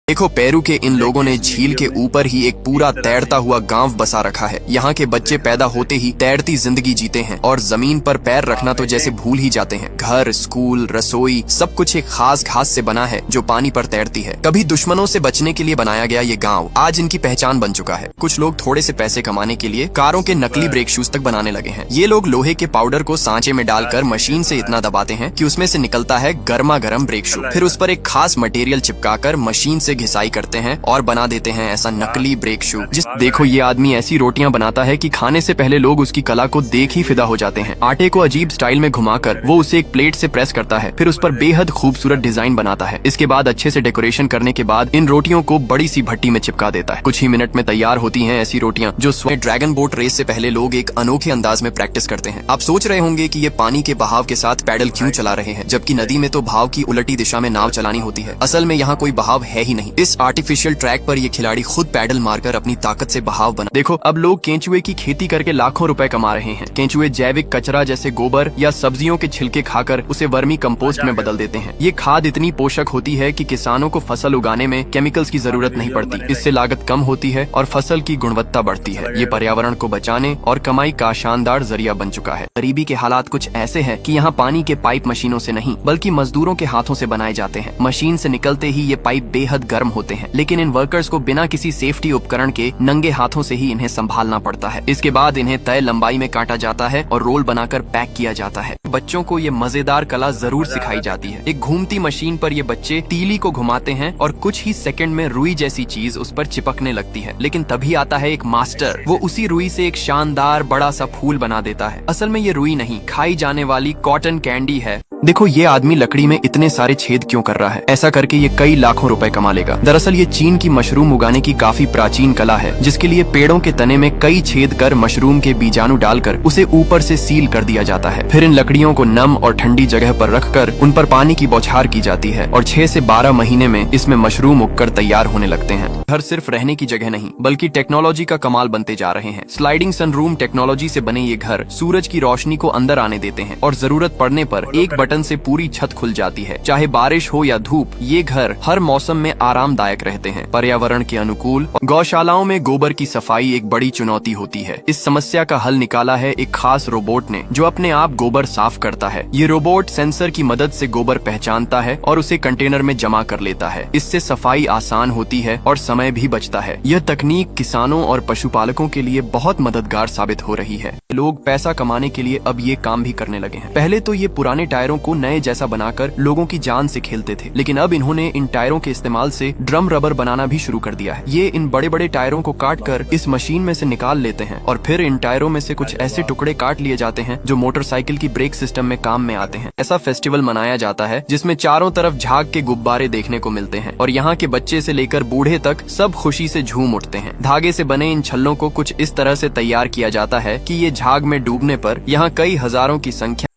देखो पेरू के इन लोगों ने झील के ऊपर ही एक पूरा तैरता हुआ गांव बसा रखा है। यहाँ के बच्चे पैदा होते ही तैरती जिंदगी जीते हैं और जमीन पर पैर रखना तो जैसे भूल ही जाते हैं। घर, स्कूल, रसोई सब कुछ एक खास घास से बना है जो पानी पर तैरती है। कभी दुश्मनों से बचने के लिए बनाया गया ये गाँव आज इनकी पहचान बन चुका है। कुछ लोग थोड़े से पैसे कमाने के लिए कारों के नकली ब्रेक शूज तक बनाने लगे हैं। ये लोग लोहे के पाउडर को सांचे में डालकर मशीन से इतना दबाते हैं कि उसमें से निकलता है गर्मा गर्म ब्रेक शू। फिर उस पर एक खास मटेरियल चिपकाकर मशीन से घिसाई करते हैं और बना देते हैं ऐसा नकली ब्रेक शू। देखो ये आदमी ऐसी रोटियां बनाता है कि खाने से पहले लोग उसकी कला को देख ही फिदा हो जाते हैं। आटे को अजीब स्टाइल में घुमाकर वो उसे एक प्लेट से प्रेस करता है, फिर उस पर बेहद खूबसूरत डिजाइन बनाता है। इसके बाद अच्छे से डेकोरेशन करने के बाद इन रोटियों को बड़ी सी भट्टी में चिपका देता है। कुछ ही मिनट में तैयार होती हैं ऐसी रोटियां जो स्वयं ड्रैगन बोट रेस से पहले लोग एक अनोखे अंदाज में प्रैक्टिस करते हैं। आप सोच रहे होंगे कि ये पानी के बहाव के साथ पैडल क्यों चला रहे हैं, जबकि नदी में तो भाव की उलटी दिशा में नाव चलानी होती है। असल में यहाँ कोई बहाव है ही नहीं। इस आर्टिफिशियल ट्रैक पर ये खिलाड़ी खुद पैडल मारकर अपनी ताकत से बहाव बना। देखो अब लोग केंचुए की खेती करके लाखों रुपए कमा रहे हैं। केंचुए जैविक कचरा जैसे गोबर या सब्जियों के छिलके खाकर उसे वर्मी कंपोस्ट में बदल देते हैं। ये खाद इतनी पोषक होती है कि किसानों को फसल उगाने में केमिकल्स की जरूरत नहीं पड़ती। इससे लागत कम होती है और फसल की गुणवत्ता बढ़ती है। ये पर्यावरण को बचाने और कमाई का शानदार जरिया बन चुका है। गरीबी के हालात कुछ ऐसे हैं कि यहाँ पानी के पाइप मशीनों से नहीं बल्कि मजदूरों के हाथों से बनाए जाते हैं। मशीन से निकलते ही ये पाइप बेहद गर्म होते हैं, लेकिन इन वर्कर्स को बिना किसी सेफ्टी उपकरण के नंगे हाथों से ही इन्हें संभालना पड़ता है। इसके बाद इन्हें तय लंबाई में काटा जाता है और रोल बनाकर पैक किया जाता है। बच्चों को ये मजेदार कला जरूर सिखाई जाती है। एक घूमती मशीन पर ये बच्चे तीली को घुमाते हैं और कुछ ही सेकंड में रुई जैसी चीज उस पर चिपकने लगती है। लेकिन तभी आता है एक मास्टर, वो उसी रुई से एक शानदार बड़ा सा फूल बना देता है। असल में ये रुई नहीं, खाई जाने वाली कॉटन कैंडी है। देखो ये आदमी लकड़ी में इतने सारे छेद क्यों कर रहा है? ऐसा करके ये कई लाखों रुपए कमा लेगा। दरअसल ये चीन की मशरूम उगाने की काफी प्राचीन कला है, जिसके लिए पेड़ों के तने में कई छेद कर मशरूम के बीजाणु डालकर उसे ऊपर से सील कर दिया जाता है। फिर इन लकड़ियों को नम और ठंडी जगह पर रखकर उन पर पानी की बौछार की जाती है और 6 से 12 महीने में इसमें मशरूम उगकर तैयार होने लगते हैं। घर सिर्फ रहने की जगह नहीं बल्कि टेक्नोलॉजी का कमाल बनते जा रहे हैं। स्लाइडिंग सनरूम टेक्नोलॉजी से बने ये घर सूरज की रोशनी को अंदर आने देते हैं और जरूरत पड़ने पर एक बटन से पूरी छत खुल जाती है। चाहे बारिश हो या धूप, ये घर हर मौसम में आरामदायक रहते हैं। पर्यावरण के अनुकूल। गौशालाओं में गोबर की सफाई एक बड़ी चुनौती होती है। इस समस्या का हल निकाला है एक खास रोबोट ने, जो अपने आप गोबर साफ करता है। ये रोबोट सेंसर की मदद से गोबर पहचानता है और उसे कंटेनर में जमा कर लेता है। इससे सफाई आसान होती है और समय भी बचता है। यह तकनीक किसानों और पशुपालकों के लिए बहुत मददगार साबित हो रही है। लोग पैसा कमाने के लिए अब ये काम भी करने लगे हैं। पहले तो ये पुराने टायरों को नए जैसा बनाकर लोगों की जान से खेलते थे, लेकिन अब इन्होंने इन टायरों के इस्तेमाल से ड्रम रबर बनाना भी शुरू कर दिया है। ये इन बड़े बड़े टायरों को काट कर इस मशीन में से निकाल लेते हैं और फिर इन टायरों में से कुछ ऐसे टुकड़े काट लिए जाते हैं जो मोटरसाइकिल की ब्रेक सिस्टम में काम में आते हैं। ऐसा फेस्टिवल मनाया जाता है जिसमें चारों तरफ झाग के गुब्बारे देखने को मिलते हैं और यहाँ के बच्चे से लेकर बूढ़े तक सब खुशी से झूम उठते हैं। धागे से बने इन छल्लों को कुछ इस तरह से तैयार किया जाता है कि ये झाग में डूबने पर यहाँ कई हजारों की संख्या